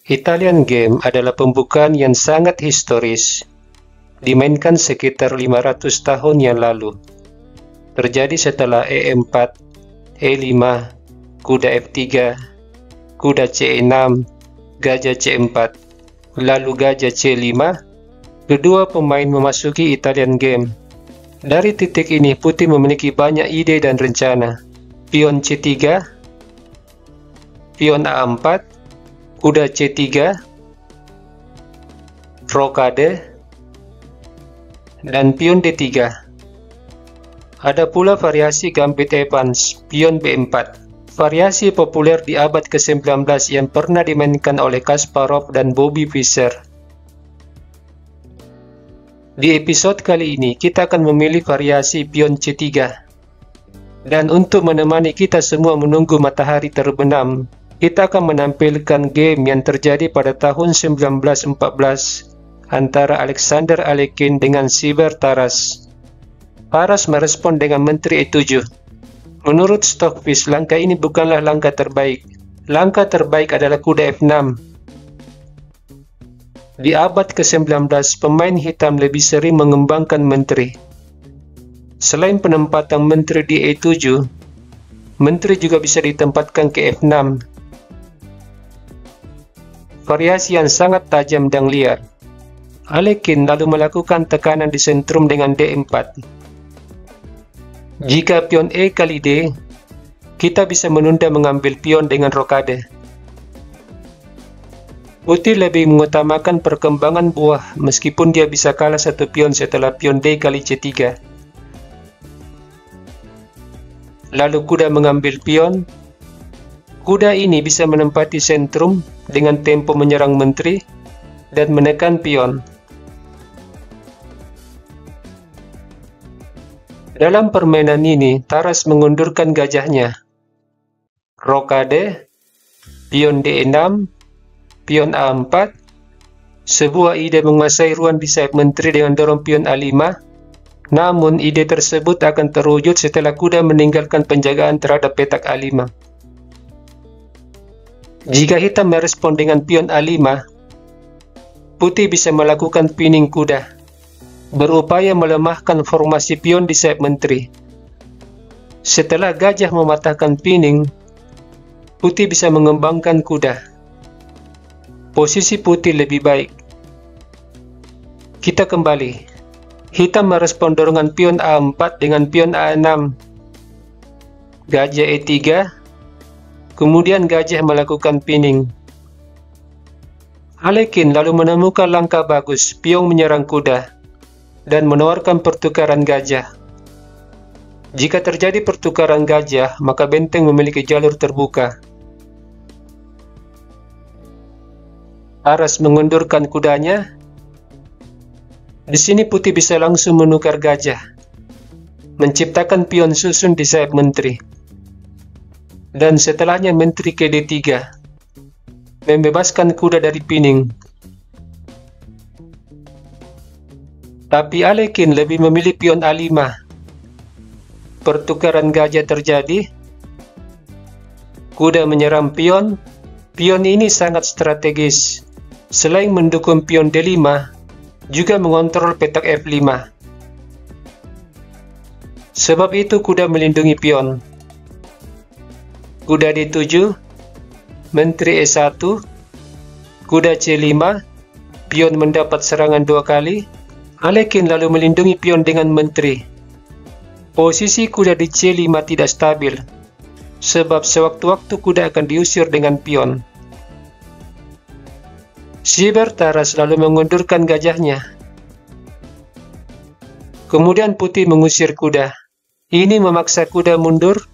Italian Game adalah pembukaan yang sangat historis, dimainkan sekitar 500 tahun yang lalu. Terjadi setelah E4, E5, kuda F3, kuda C6, gajah C4, lalu gajah C5. Kedua pemain memasuki Italian Game. Dari titik ini, putih memiliki banyak ide dan rencana. Pion C3, pion A4, kuda C3, rokade, dan pion D3. Ada pula variasi gambit Evans, pion B4. Variasi populer di abad ke-19 yang pernah dimainkan oleh Kasparov dan Bobby Fischer. Di episode kali ini, kita akan memilih variasi pion C3. Dan untuk menemani kita semua menunggu matahari terbenam, kita akan menampilkan game yang terjadi pada tahun 1914 antara Alexander Alekhine dengan Siver Taras. Taras merespon dengan menteri E7. Menurut Stockfish, langkah ini bukanlah langkah terbaik. Langkah terbaik adalah kuda F6. Di abad ke-19, pemain hitam lebih sering mengembangkan menteri. Selain penempatan menteri di E7, menteri juga bisa ditempatkan ke F6. Variasi yang sangat tajam dan liar. Alekhine lalu melakukan tekanan di sentrum dengan D4. Jika pion E kali D, kita bisa menunda mengambil pion dengan rokade. Putih lebih mengutamakan perkembangan buah meskipun dia bisa kalah satu pion setelah pion D kali C3. Lalu kuda mengambil pion. Kuda ini bisa menempati sentrum dengan tempo menyerang menteri dan menekan pion. Dalam permainan ini, Taras mengundurkan gajahnya. Rokade, pion D6, pion A4, sebuah ide menguasai ruang di sayap menteri dengan dorong pion A5, namun ide tersebut akan terwujud setelah kuda meninggalkan penjagaan terhadap petak A5. Jika hitam merespon dengan pion A5, putih bisa melakukan pinning kuda, berupaya melemahkan formasi pion di sayap menteri. Setelah gajah mematahkan pinning, putih bisa mengembangkan kuda. Posisi putih lebih baik. Kita kembali. Hitam merespon dorongan pion A4 dengan pion A6. Gajah E3. Kemudian gajah melakukan pinning. Alekhine lalu menemukan langkah bagus, pion menyerang kuda, dan menawarkan pertukaran gajah. Jika terjadi pertukaran gajah, maka benteng memiliki jalur terbuka. Taras mengundurkan kudanya. Di sini putih bisa langsung menukar gajah, menciptakan pion susun di sayap menteri. Dan setelahnya menteri ke D3, membebaskan kuda dari pinning. Tapi Alekhine lebih memilih pion A5. Pertukaran gajah terjadi. Kuda menyerang pion. Pion ini sangat strategis. Selain mendukung pion D5, juga mengontrol petak F5. Sebab itu kuda melindungi pion. Kuda D7, menteri E1, kuda C5, pion mendapat serangan 2 kali. Alekhine lalu melindungi pion dengan menteri. Posisi kuda di C5 tidak stabil, sebab sewaktu-waktu kuda akan diusir dengan pion. Siver Taras lalu mengundurkan gajahnya. Kemudian putih mengusir kuda. Ini memaksa kuda mundur.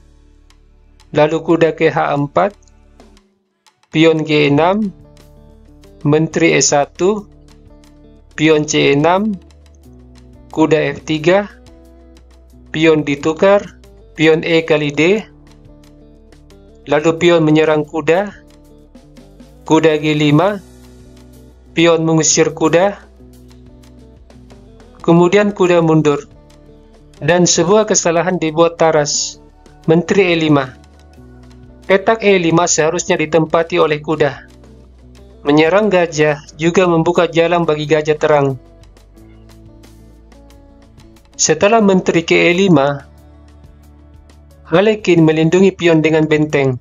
Lalu kuda ke H4, pion G6, menteri E1, pion C6, kuda F3, pion ditukar, pion E kali D, lalu pion menyerang kuda, kuda G5, pion mengusir kuda, kemudian kuda mundur, dan sebuah kesalahan dibuat Taras, menteri E5. Petak E5 seharusnya ditempati oleh kuda. Menyerang gajah juga membuka jalan bagi gajah terang. Setelah menteri ke E5, Alekhine melindungi pion dengan benteng.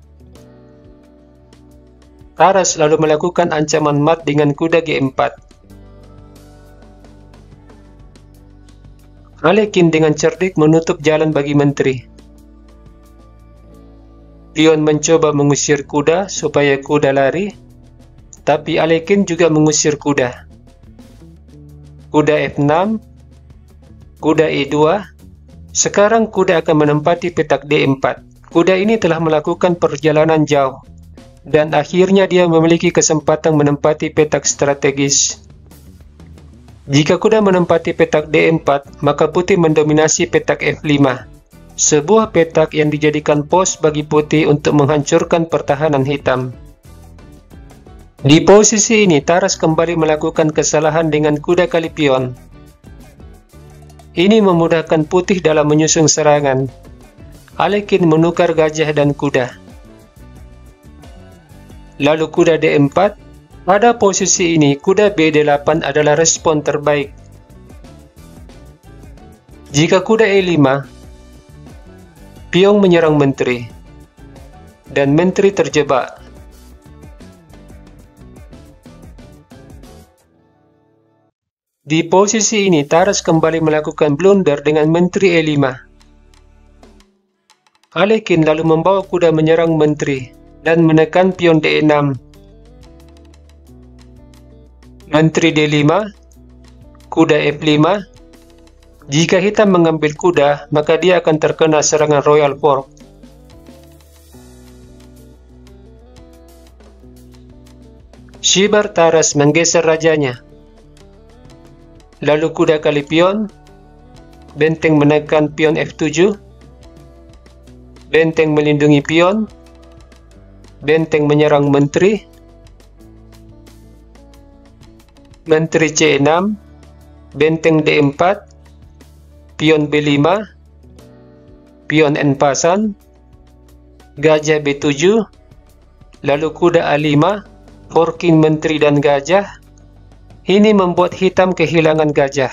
Taras lalu melakukan ancaman mat dengan kuda G4. Alekhine dengan cerdik menutup jalan bagi menteri. Pion mencoba mengusir kuda supaya kuda lari, tapi Alekhine juga mengusir kuda. Kuda F6, kuda E2, sekarang kuda akan menempati petak D4. Kuda ini telah melakukan perjalanan jauh, dan akhirnya dia memiliki kesempatan menempati petak strategis. Jika kuda menempati petak D4, maka putih mendominasi petak F5, sebuah petak yang dijadikan pos bagi putih untuk menghancurkan pertahanan hitam. Di posisi ini, Taras kembali melakukan kesalahan dengan kuda kali pion. Ini memudahkan putih dalam menyusun serangan. Alekhine menukar gajah dan kuda. Lalu kuda D4. Pada posisi ini, kuda B8 adalah respon terbaik. Jika kuda E5, pion menyerang menteri, dan menteri terjebak. Di posisi ini, Taras kembali melakukan blunder dengan menteri E5. Alekhine lalu membawa kuda menyerang menteri dan menekan pion D6. Menteri D5, kuda F5. Jika hitam mengambil kuda, maka dia akan terkena serangan royal fork. Shibar Taras menggeser rajanya. Lalu kuda kali pion, benteng menekan pion F7, benteng melindungi pion, benteng menyerang menteri, menteri C6, benteng D4, pion B5, pion N pasan, gajah B7, lalu kuda A5, forking menteri dan gajah. Ini membuat hitam kehilangan gajah.